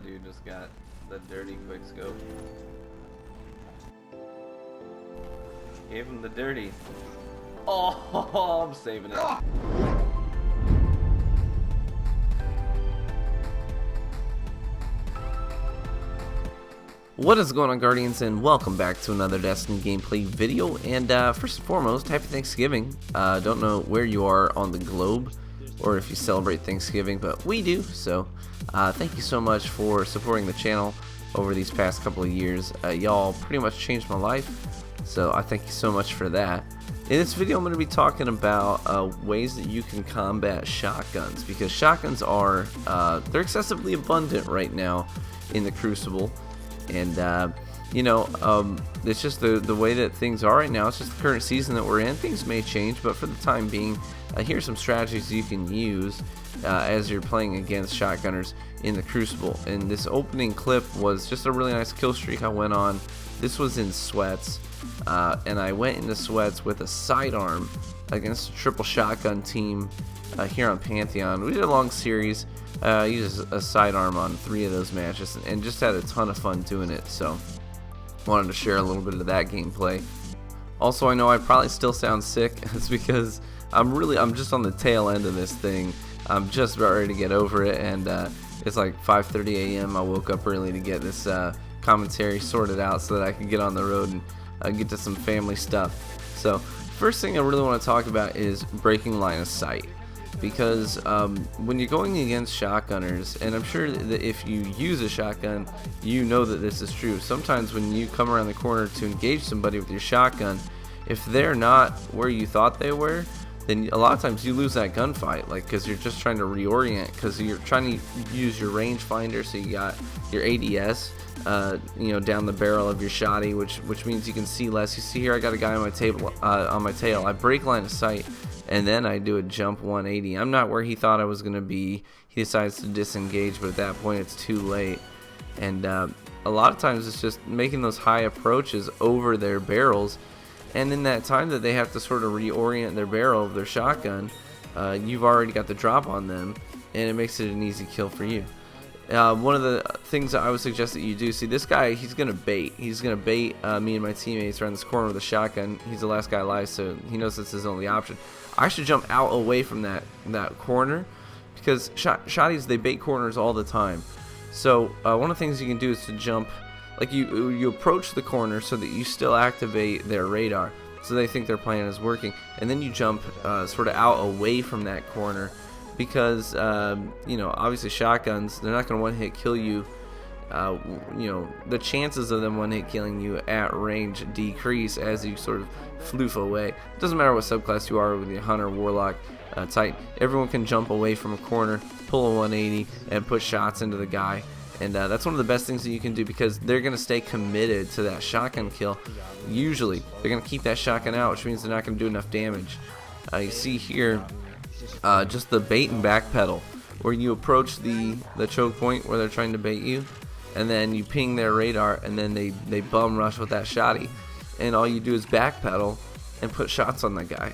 that dude just got the dirty quick scope. Gave him the dirty. Oh, I'm saving it. What is going on, Guardians, and welcome back to another Destiny gameplay video. And first and foremost, happy Thanksgiving. Don't know where you are on the globe or if you celebrate Thanksgiving, but we do. So thank you so much for supporting the channel over these past couple of years. Y'all pretty much changed my life, so I thank you so much for that. In this video, I'm going to be talking about ways that you can combat shotguns, because shotguns are they're excessively abundant right now in the Crucible. And it's just the way that things are right now. It's just the current season that we're in. Things may change, but for the time being, here's some strategies you can use as you're playing against shotgunners in the Crucible. And this opening clip was just a really nice kill streak I went on. This was in sweats, and I went into sweats with a sidearm against a triple shotgun team here on Pantheon. We did a long series. Used a sidearm on 3 of those matches and just had a ton of fun doing it, so wanted to share a little bit of that gameplay. Also, I know I probably still sound sick. It's because I'm just on the tail end of this thing. I'm just about ready to get over it, and it's like 5:30 a.m. I woke up early to get this commentary sorted out so that I could get on the road and get to some family stuff. So first thing I really want to talk about is breaking line of sight. Because when you're going against shotgunners, and I'm sure that if you use a shotgun, you know that this is true. Sometimes when you come around the corner to engage somebody with your shotgun, if they're not where you thought they were, then a lot of times you lose that gunfight, like, because you're just trying to reorient, because you're trying to use your rangefinder. So you got your ADS down the barrel of your shotty, which means you can see less. You see here I got a guy on my table, on my tail. I break line of sight, and then I do a jump 180. I'm not where he thought I was going to be. He decides to disengage, but at that point it's too late. And a lot of times it's just making those high approaches over their barrels, and in that time that they have to sort of reorient their barrel of their shotgun, you've already got the drop on them, and it makes it an easy kill for you. One of the things that I would suggest that you do, see this guy, he's going to bait. He's going to bait me and my teammates around this corner with a shotgun. He's the last guy alive, so he knows this is his only option. I should jump out away from that corner, because shotties, they bait corners all the time. So one of the things you can do is to jump, like you approach the corner so that you still activate their radar, so they think their plan is working, and then you jump sort of out away from that corner, because obviously shotguns, they're not going to one-hit kill you. The chances of them one-hit killing you at range decrease as you sort of floof away. It doesn't matter what subclass you are, with your Hunter, Warlock, Titan. Everyone can jump away from a corner, pull a 180, and put shots into the guy. And that's one of the best things that you can do, because they're going to stay committed to that shotgun kill. Usually, they're going to keep that shotgun out, which means they're not going to do enough damage. You see here, just the bait and backpedal, where you approach the choke point where they're trying to bait you, and then you ping their radar, and then they bum rush with that shotty, and all you do is backpedal and put shots on that guy,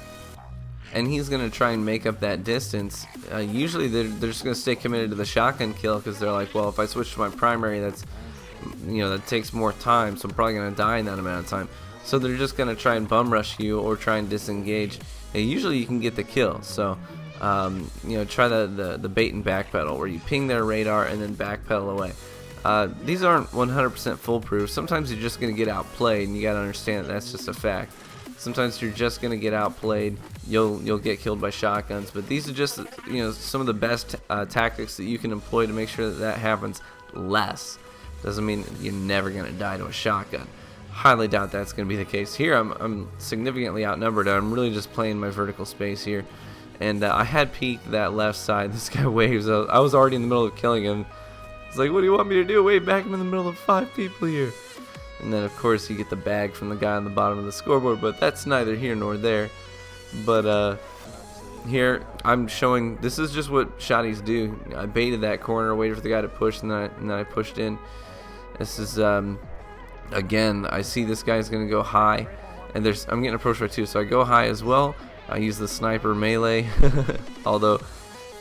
and he's going to try and make up that distance. Usually they're just going to stay committed to the shotgun kill, because they're like, well, if I switch to my primary, that takes more time, so I'm probably going to die in that amount of time. So they're just going to try and bum rush you or try and disengage, and usually you can get the kill. So try the bait and backpedal, where you ping their radar and then backpedal away. These aren't 100% foolproof. Sometimes you're just going to get outplayed, and you got to understand that that's just a fact. Sometimes you're just going to get outplayed. You'll get killed by shotguns, but these are just some of the best tactics that you can employ to make sure that happens less. Doesn't mean you're never going to die to a shotgun. Highly doubt that's going to be the case. Here I'm significantly outnumbered. I'm really just playing my vertical space here, and I had peeked that left side. This guy waves. I was already in the middle of killing him. It's like, what do you want me to do? Wait, back him in the middle of 5 people here. And then of course you get the bag from the guy on the bottom of the scoreboard, but that's neither here nor there. But here I'm showing, this is just what shotties do. I baited that corner, waited for the guy to push, and then I pushed in. This is again, I see this guy's gonna go high, and I'm getting approached by 2, so I go high as well. I use the sniper melee, although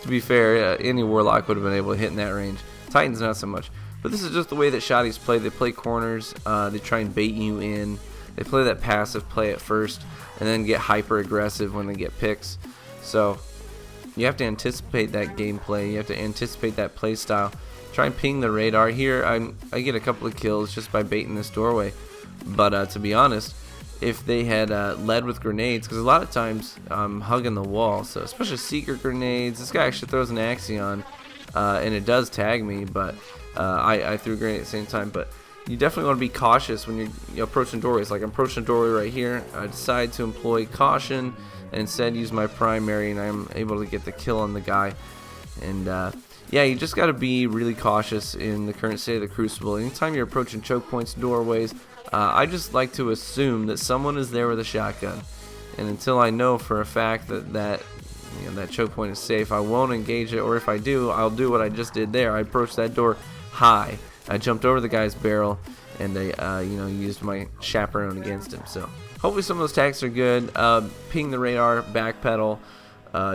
to be fair, any Warlock would have been able to hit in that range. Titans not so much. But this is just the way that shotties play. They play corners, they try and bait you in, they play that passive play at first, and then get hyper aggressive when they get picks. So you have to anticipate that gameplay, you have to anticipate that play style. Try and ping the radar. Here I get a couple of kills just by baiting this doorway, but to be honest, if they had led with grenades, because a lot of times I'm hugging the wall, so especially secret grenades. This guy actually throws an Axion, and it does tag me, but I threw a grenade at the same time. But you definitely want to be cautious when you're approaching doorways. Like I'm approaching a doorway right here, I decide to employ caution and instead use my primary, and I'm able to get the kill on the guy. And yeah, you just got to be really cautious in the current state of the Crucible. Anytime you're approaching choke points, doorways, I just like to assume that someone is there with a shotgun, and until I know for a fact that choke point is safe, I won't engage it. Or if I do, I'll do what I just did there. I approached that door high, I jumped over the guy's barrel, and I used my chaperone against him. So hopefully some of those tactics are good. Ping the radar, backpedal,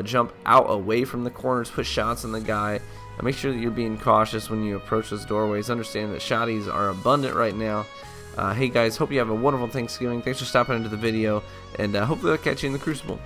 jump out away from the corners, put shots on the guy. Make sure that you're being cautious when you approach those doorways. Understand that shotties are abundant right now. Hey guys, hope you have a wonderful Thanksgiving. Thanks for stopping into the video, and hopefully I'll catch you in the Crucible.